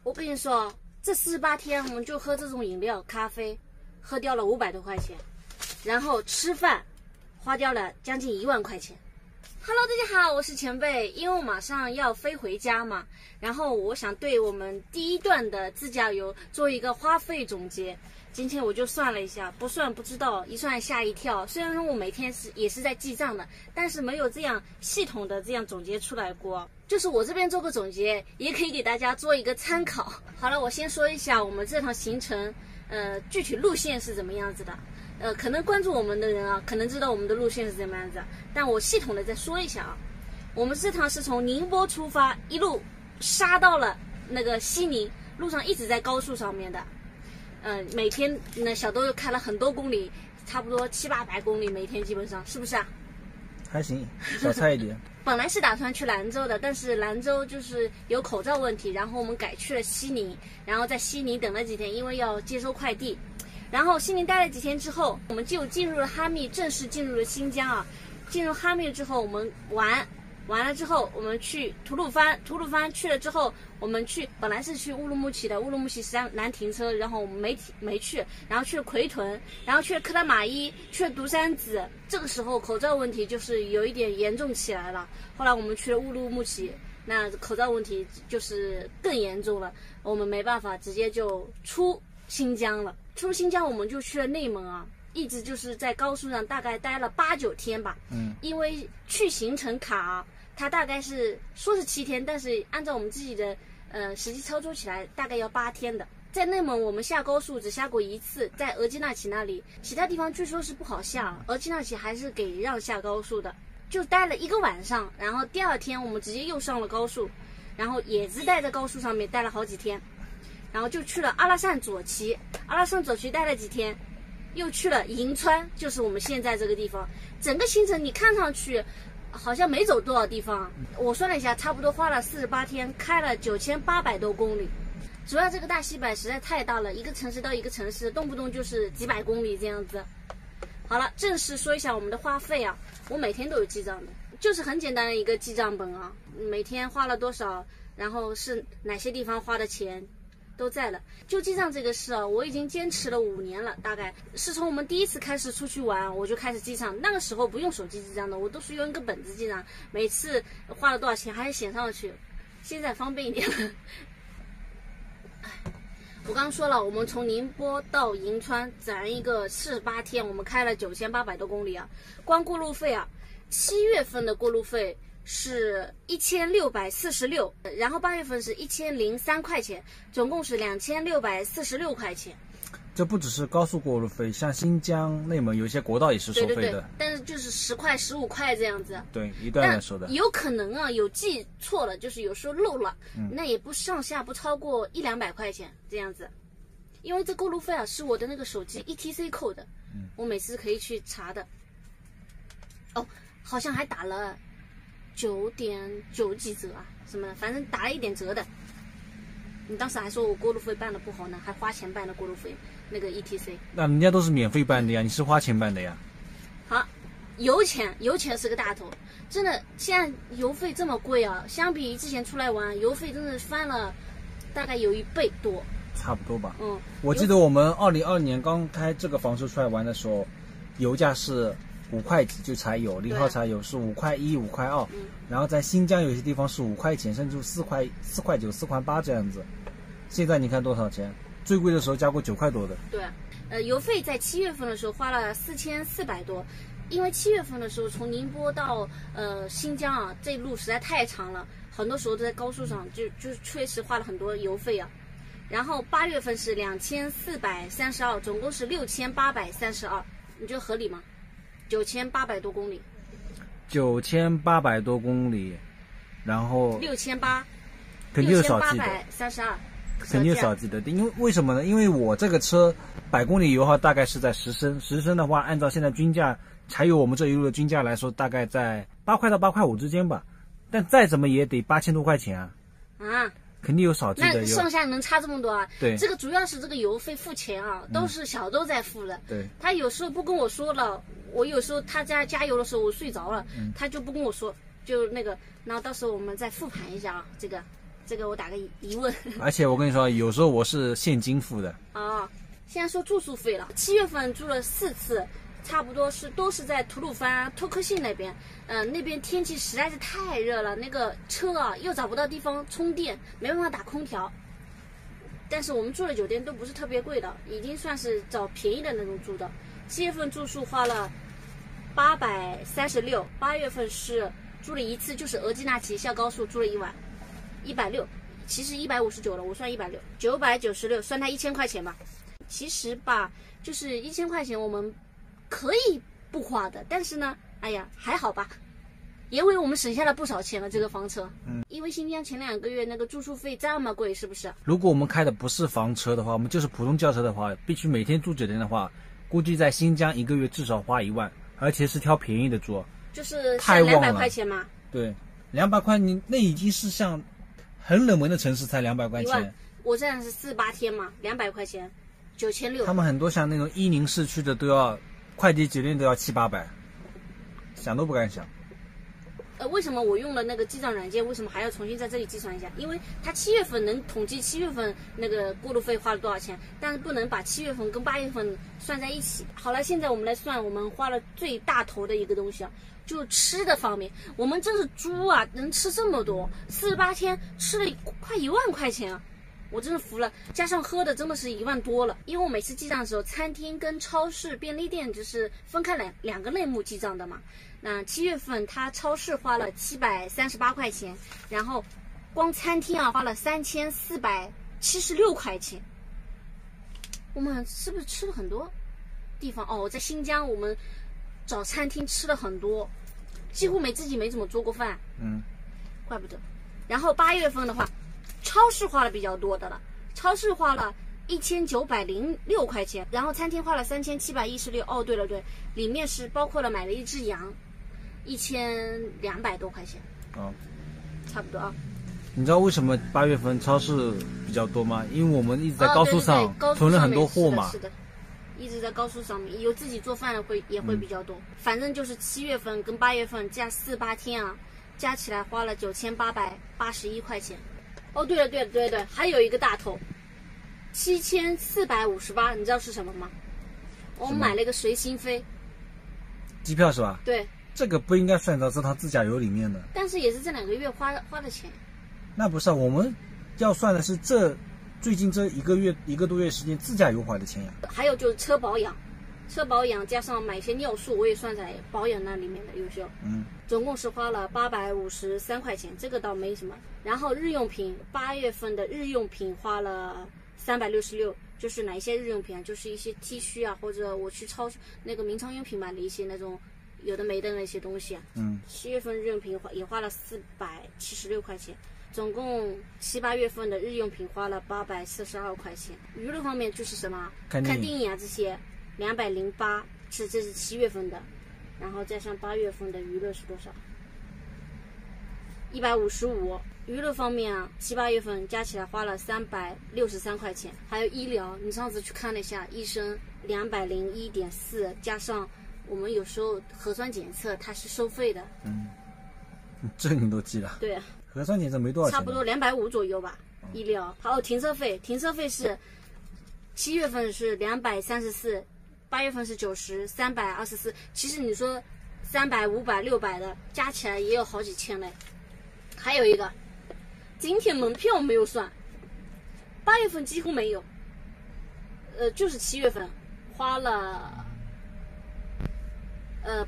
我跟你说，这48天我们就喝这种饮料、咖啡，喝掉了500多块钱，然后吃饭花掉了将近1万块钱。Hello， 大家好，我是前辈。因为我马上要飞回家嘛，然后我想对我们第一段的自驾游做一个花费总结。今天我就算了一下，不算不知道，一算吓一跳。虽然说我每天也是在记账的，但是没有这样系统的这样总结出来过。就是我这边做个总结，也可以给大家做一个参考。好了，我先说一下我们这趟行程，具体路线是怎么样子的。可能关注我们的人啊，可能知道我们的路线是怎么样子，但我系统的再说一下啊。我们这趟是从宁波出发，一路杀到了那个西宁，路上一直在高速上面的。每天小豆又开了很多公里，差不多700-800公里每天，基本上是不是啊？还行，少差一点。本来是打算去兰州的，但是兰州就是有口罩问题，然后我们改去了西宁，然后在西宁等了几天，因为要接收快递。然后西宁待了几天之后，我们就进入了哈密，正式进入了新疆啊。进入哈密之后，我们完了之后，我们去吐鲁番去了之后，我们本来是去乌鲁木齐的，乌鲁木齐实在难停车，然后我们没去，然后去了奎屯，然后去了克拉玛依，去了独山子。这个时候口罩问题就是有一点严重起来了。后来我们去了乌鲁木齐，那口罩问题就是更严重了，我们没办法，直接就出新疆了。出新疆我们就去了内蒙啊。一直就是在高速上大概待了8-9天吧，因为去行程卡啊，它大概是说是7天，但是按照我们自己的实际操作起来，大概要8天的。在内蒙我们下高速只下过一次，在额济纳旗那里，其他地方据说是不好下，额济纳旗还是给让下高速的，就待了1个晚上，然后第2天我们直接又上了高速，然后也是待在高速上面待了好几天，然后就去了阿拉善左旗，待了几天。又去了银川，就是我们现在这个地方。整个行程你看上去好像没走多少地方，我算了一下，差不多花了48天，开了9800多公里。主要这个大西北实在太大了，一个城市到一个城市，动不动就是几百公里这样子。好了，正式说一下我们的花费啊，我每天都有记账的，就是很简单的一个记账本啊，每天花了多少，然后是哪些地方花的钱。都在了。就记账这个事啊，我已经坚持了5年了，大概是从我们第一次开始出去玩，我就开始记账。那个时候不用手机记账的，我都是用一个本子记账，每次花了多少钱还是写上去。现在方便一点了。我刚刚说了，我们从宁波到银川整一个48天，我们开了9800多公里啊。光过路费啊，7月份的过路费是1646，然后8月份是1003块钱，总共是2646块钱。这不只是高速过路费，像新疆、内蒙有一些国道也是收费的。对，但是就是10块、15块这样子。对，一段来收的。有可能啊，有记错了，就是有时候漏了，那也不上下不超过100-200块钱这样子。因为这过路费啊是我的那个手机 ETC 扣的，我每次可以去查的。哦，好像还打了9.9几折啊，什么的，反正打了一点折的。你当时还说我过路费办的不好呢，还花钱办的过路费，那个 ETC。那人家都是免费办的呀，你是花钱办的呀。好，油钱是个大头，真的，现在油费这么贵啊，相比于之前出来玩，油费真的翻了，大概有1倍多。差不多吧。我记得我们2020年刚开这个房车出来玩的时候，油价是5块几就柴油，0号柴油是5块1、5块2，然后在新疆有些地方是5块钱，甚至4块9、4块8这样子。现在你看多少钱？最贵的时候加过9块多的。对，油费在7月份的时候花了4400多，因为7月份的时候从宁波到新疆啊，这路实在太长了，很多时候都在高速上，就确实花了很多油费啊。然后8月份是2432，总共是6832，你觉得合理吗？9800多公里，9800多公里，然后6800，肯定有少记的，6832，肯定有少记的。因为什么呢？因为我这个车100公里油耗大概是在10升，10升的话，按照现在均价，柴油我们这一路的均价来说，大概在8块到8块5之间吧。但再怎么也得8000多块钱啊！肯定有少记的。那上下能差这么多啊？对，这个主要是这个油费付钱啊，都是小豆在付的。对，他有时候不跟我说了，我有时候他家加油的时候我睡着了，他就不跟我说，就那个，然后到时候我们再复盘一下啊，这个。这个我打个疑问。而且我跟你说，有时候我是现金付的。啊，现在说住宿费了。7月份住了4次，差不多都是在吐鲁番、托克信那边。那边天气实在是太热了，那个车啊又找不到地方充电，没办法打空调。但是我们住的酒店都不是特别贵的，已经算是找便宜的那种住的。7月份住宿花了836， 8月份是住了一次，就是额济纳旗下高速住了1晚，160，其实159了，我算160，996，算它1000块钱吧。其实吧，就是1000块钱我们可以不花的，但是呢，哎呀，还好吧，也为我们省下了不少钱了这个房车。因为新疆前2个月那个住宿费这么贵，是不是？如果我们开的不是房车的话，我们就是普通轿车的话，必须每天住酒店的话，估计在新疆1个月至少花1万，而且是挑便宜的住，就是太旺了200块钱嘛。对，200块你那已经是像很冷门的城市才200块钱。我这样是48天嘛，200块钱，9600。他们很多像那种伊宁市区的都要快捷酒店都要700-800，想都不敢想。为什么我用了那个记账软件？为什么还要重新在这里计算一下？因为它7月份能统计7月份那个过路费花了多少钱，但是不能把7月份跟8月份算在一起。好了，现在我们来算，我们花了最大头的一个东西啊，就是吃的方面。我们真是猪啊，能吃这么多，48天吃了快1万块钱啊！我真的服了，加上喝的真的是1万多了。因为我每次记账的时候，餐厅跟超市、便利店就是分开两个类目记账的嘛。那7月份他超市花了738块钱，然后光餐厅啊花了3476块钱。我们是不是吃了很多地方？哦，在新疆我们找餐厅吃了很多，几乎自己没怎么做过饭。怪不得。然后8月份的话，超市花了比较多的了，超市花了1906块钱，然后餐厅花了3716。哦，对了，里面是包括了买了一只羊，1200多块钱。差不多啊。你知道为什么8月份超市比较多吗？因为我们一直在高速上囤了很多货嘛。是的，一直在高速上面，有自己做饭的也会比较多。反正就是7月份跟8月份加48天啊，加起来花了9881块钱。哦，对了，还有一个大头，7458，你知道是什么吗？我们买了一个随心飞机票是吧？对，这个不应该算到是他自驾游里面的，但是也是这2个月花的钱。那不是，我们要算的是最近这1个多月时间自驾游花的钱呀。还有就是车保养加上买一些尿素，我也算在保养那里面的，有时候。总共是花了853块钱，这个倒没什么。然后日用品，8月份的日用品花了366，就是哪一些日用品啊？就是一些 T 恤啊，或者我去超市那个名创用品买了一些那种有的没的那些东西啊。7月份日用品也花了476块钱，总共7、8月份的日用品花了842块钱。娱乐方面就是什么看电影啊这些208，这是7月份的。然后加上8月份的娱乐是多少？155。娱乐方面啊，7、8月份加起来花了363块钱。还有医疗，你上次去看了一下医生，201.4，加上我们有时候核酸检测它是收费的。这你都记了？对啊，核酸检测没多少钱，差不多250左右吧。医疗还有停车费是7月份是234。8月份是90，324。其实你说300、500、600的加起来也有好几千嘞。还有一个景点门票没有算，8月份几乎没有。就是7月份花了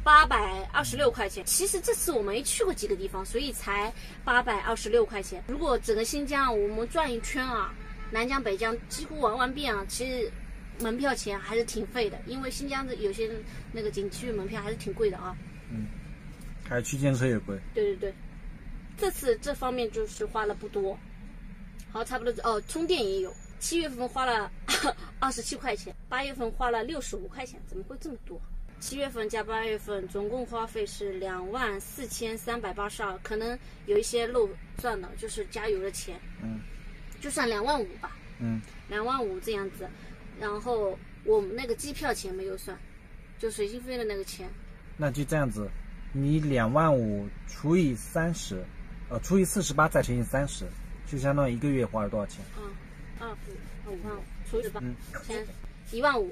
826块钱。其实这次我没去过几个地方，所以才826块钱。如果整个新疆我们转一圈啊，南疆北疆几乎玩完遍啊，其实门票钱还是挺费的，因为新疆的有些那个景区门票还是挺贵的啊。还有区间车也贵。对，这次这方面就是花了不多。好，差不多哦，充电也有。7月份花了27块钱，8月份花了65块钱，怎么会这么多？7月份加8月份总共花费是24382，可能有一些漏算的，就是加油的钱。就算25000吧。25000这样子。然后我们那个机票钱没有算，就随心飞的那个钱。那就这样子，你25000除以30，除以48再乘以30，就相当于1个月花了多少钱？5万5除以8，15000。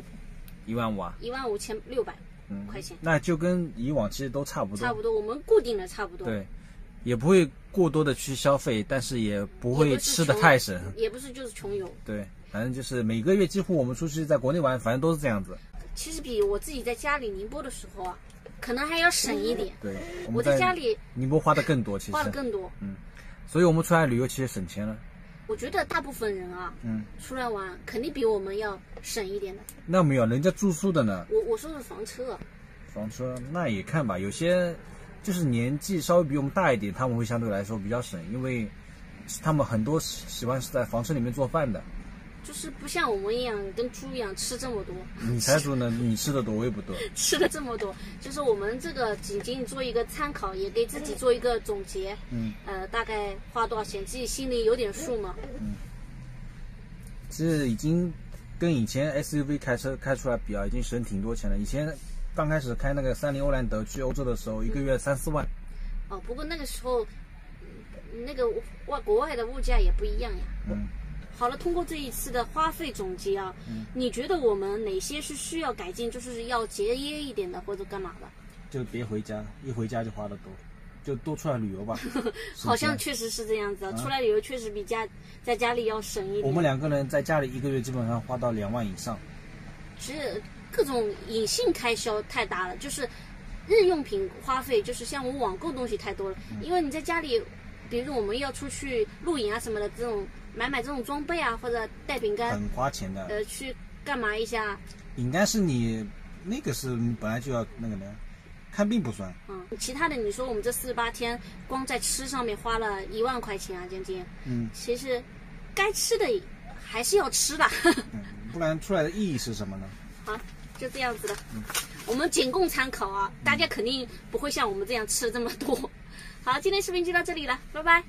15000啊15600块钱。那就跟以往其实都差不多。差不多，我们固定的差不多。对，也不会过多的去消费，但是也不会吃的太省。也不是就是穷游。对，反正就是每个月几乎我们出去在国内玩，反正都是这样子。其实比我自己在家里宁波的时候啊，可能还要省一点。对，我在家里宁波花的更多，其实花的更多。所以我们出来旅游其实省钱了。我觉得大部分人啊，出来玩肯定比我们要省一点的。那没有，人家住宿的呢。我说的房车啊。房车那也看吧，有些就是年纪稍微比我们大一点，他们会相对来说比较省，因为他们很多喜欢是在房车里面做饭的。就是不像我们一样跟猪一样吃这么多。你才说呢，你吃的多，我也不多。吃了这么多，就是我们这个仅仅做一个参考，也给自己做一个总结。大概花多少钱，自己心里有点数嘛。其实已经跟以前 SUV 开车开出来比啊，已经省挺多钱了。以前刚开始开那个30欧蓝德去欧洲的时候，1个月3、4万。不过那个时候，那个国外的物价也不一样呀。好了，通过这一次的花费总结啊，你觉得我们哪些是需要改进，就是要节约一点的，或者干嘛的？就别回家，一回家就花得多，就多出来旅游吧。好像确实是这样子，出来旅游确实比在家里要省一点。我们2个人在家里1个月基本上花到2万以上。其实各种隐性开销太大了，就是日用品花费，就是像我网购东西太多了。因为你在家里，比如我们要出去露营啊什么的，这种买这种装备啊，或者带饼干，很花钱的。去干嘛一下？饼干是你那个是本来就要那个的，看病不算。其他的你说我们这48天光在吃上面花了1万块钱啊，将近。其实该吃的还是要吃的。不然出来的意义是什么呢？好，就这样子的。我们仅供参考啊，大家肯定不会像我们这样吃这么多。好，今天视频就到这里了，拜拜。